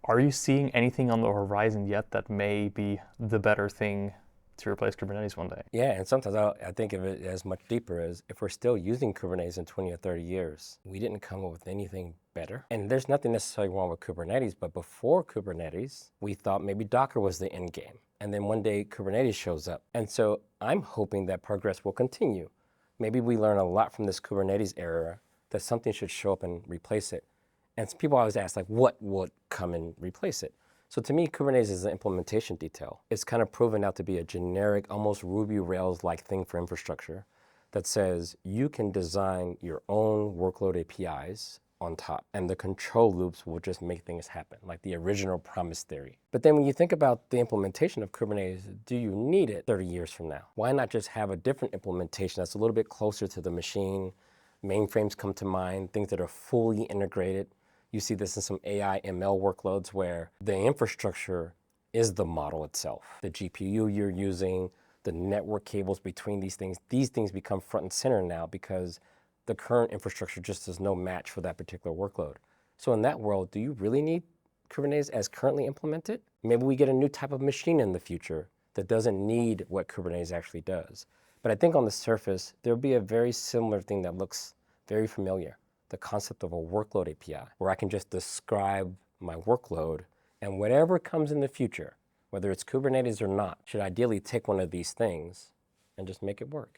Are you seeing anything on the horizon yet that may be the better thing to replace Kubernetes one day? Yeah, and sometimes I think of it as much deeper as if we're still using Kubernetes in 20 or 30 years, we didn't come up with anything better. And there's nothing necessarily wrong with Kubernetes, but before Kubernetes, we thought maybe Docker was the end game. And then one day Kubernetes shows up. And so I'm hoping that progress will continue. Maybe we learn a lot from this Kubernetes era that something should show up and replace it. And people always ask, like, what would come and replace it? So to me, Kubernetes is an implementation detail. It's kind of proven out to be a generic, almost Ruby Rails-like thing for infrastructure that says you can design your own workload APIs on top, and the control loops will just make things happen, like the original promise theory. But then when you think about the implementation of Kubernetes, do you need it 30 years from now? Why not just have a different implementation that's a little bit closer to the machine? Mainframes come to mind, things that are fully integrated. You see this in some AI ML workloads where the infrastructure is the model itself. The GPU you're using, the network cables between these things become front and center now because the current infrastructure just is no match for that particular workload. So in that world, do you really need Kubernetes as currently implemented? Maybe we get a new type of machine in the future that doesn't need what Kubernetes actually does. But I think on the surface, there'll be a very similar thing that looks very familiar. The concept of a workload API, where I can just describe my workload, and whatever comes in the future, whether it's Kubernetes or not, should ideally take one of these things and just make it work.